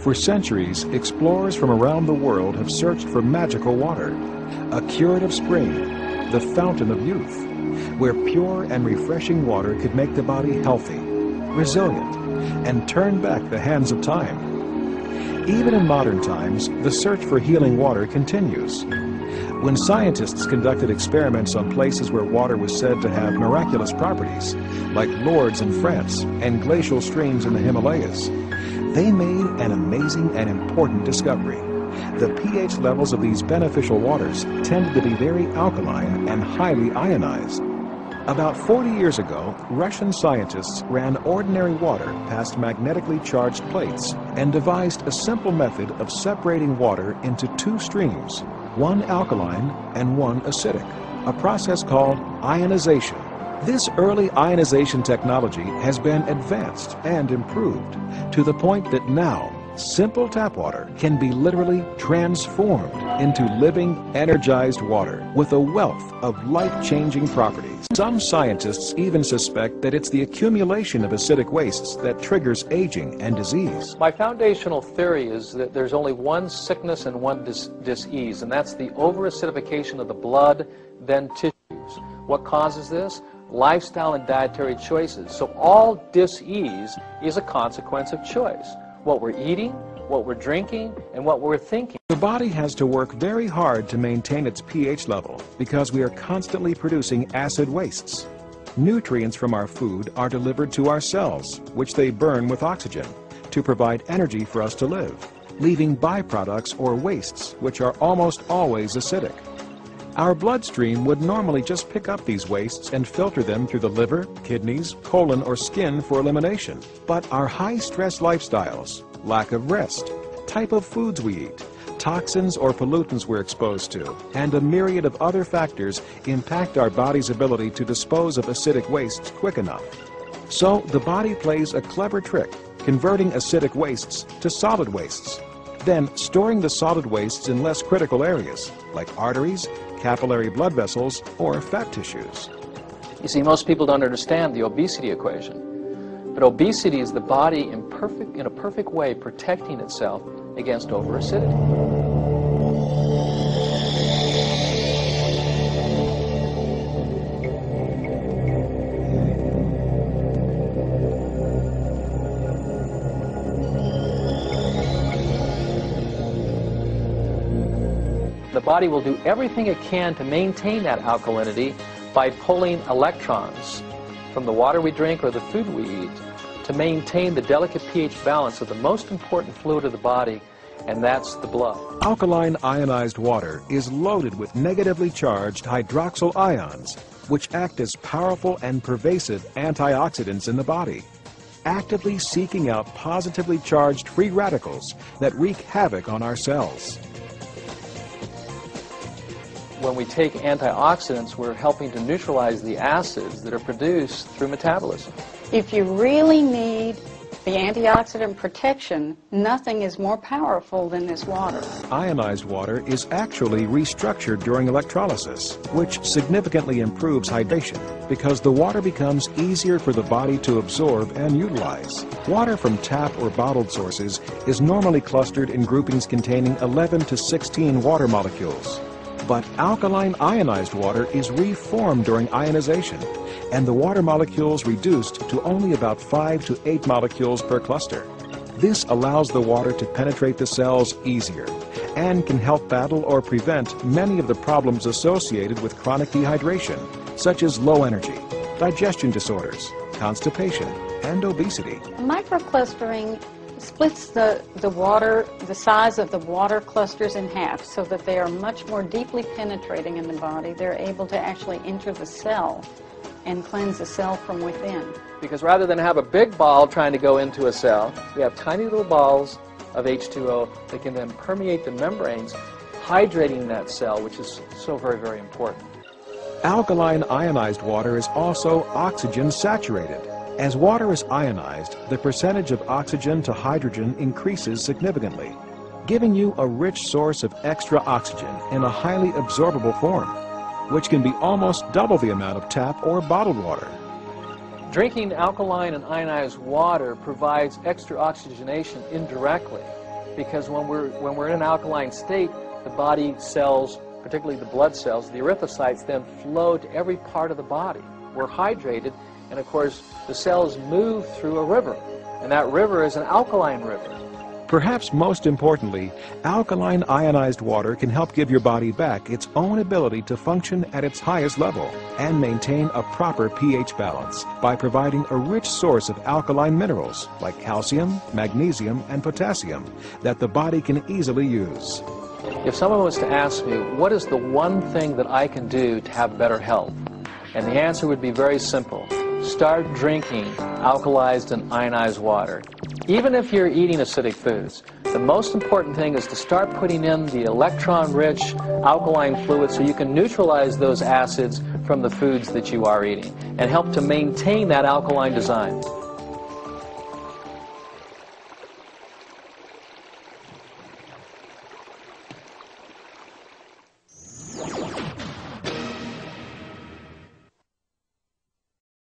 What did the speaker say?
For centuries, explorers from around the world have searched for magical water, a curative spring, the fountain of youth, where pure and refreshing water could make the body healthy, resilient, and turn back the hands of time. Even in modern times, the search for healing water continues. When scientists conducted experiments on places where water was said to have miraculous properties, like Lourdes in France and glacial streams in the Himalayas, they made an amazing and important discovery. The pH levels of these beneficial waters tended to be very alkaline and highly ionized. About 40 years ago, Russian scientists ran ordinary water past magnetically charged plates and devised a simple method of separating water into two streams, one alkaline and one acidic, a process called ionization. This early ionization technology has been advanced and improved to the point that now simple tap water can be literally transformed into living, energized water with a wealth of life-changing properties. Some scientists even suspect that it's the accumulation of acidic wastes that triggers aging and disease. My foundational theory is that there's only one sickness and one dis-ease, and that's the over-acidification of the blood, then tissues. What causes this? Lifestyle and dietary choices. So all dis-ease is a consequence of choice. What we're eating, what we're drinking, and what we're thinking. The body has to work very hard to maintain its pH level because we are constantly producing acid wastes. Nutrients from our food are delivered to our cells, which they burn with oxygen to provide energy for us to live, leaving byproducts or wastes, which are almost always acidic. Our bloodstream would normally just pick up these wastes and filter them through the liver, kidneys, colon, or skin for elimination. But our high-stress lifestyles, lack of rest, type of foods we eat, toxins or pollutants we're exposed to, and a myriad of other factors impact our body's ability to dispose of acidic wastes quick enough. So the body plays a clever trick, converting acidic wastes to solid wastes, then storing the solid wastes in less critical areas, like arteries, capillary blood vessels, or fat tissues. You see, most people don't understand the obesity equation. But obesity is the body in a perfect way protecting itself against over-acidity. The body will do everything it can to maintain that alkalinity by pulling electrons from the water we drink or the food we eat to maintain the delicate pH balance of the most important fluid of the body, and that's the blood. Alkaline ionized water is loaded with negatively charged hydroxyl ions, which act as powerful and pervasive antioxidants in the body, actively seeking out positively charged free radicals that wreak havoc on our cells. When we take antioxidants, we're helping to neutralize the acids that are produced through metabolism. If you really need the antioxidant protection, nothing is more powerful than this water. Ionized water is actually restructured during electrolysis, which significantly improves hydration because the water becomes easier for the body to absorb and utilize. Water from tap or bottled sources is normally clustered in groupings containing 11 to 16 water molecules. But alkaline ionized water is reformed during ionization, and the water molecules reduced to only about 5 to 8 molecules per cluster. This allows the water to penetrate the cells easier and can help battle or prevent many of the problems associated with chronic dehydration, such as low energy, digestion disorders, constipation, and obesity. Microclustering splits the size of the water clusters in half so that they are much more deeply penetrating in the body. They're able to actually enter the cell and cleanse the cell from within. Because rather than have a big ball trying to go into a cell, we have tiny little balls of H2O that can then permeate the membranes, hydrating that cell, which is so very, very important. Alkaline ionized water is also oxygen saturated. As water is ionized, the percentage of oxygen to hydrogen increases significantly, giving you a rich source of extra oxygen in a highly absorbable form, which can be almost double the amount of tap or bottled water. Drinking alkaline and ionized water provides extra oxygenation indirectly, because when we're in an alkaline state, the body cells, particularly the blood cells, the erythrocytes, then flow to every part of the body. We're hydrated, and of course the cells move through a river, and that river is an alkaline river. Perhaps most importantly, alkaline ionized water can help give your body back its own ability to function at its highest level and maintain a proper pH balance by providing a rich source of alkaline minerals like calcium, magnesium, and potassium that the body can easily use. If someone was to ask me, what is the one thing that I can do to have better health? And the answer would be very simple. Start drinking alkalized and ionized water. Even if you're eating acidic foods, the most important thing is to start putting in the electron-rich alkaline fluid so you can neutralize those acids from the foods that you are eating and help to maintain that alkaline design.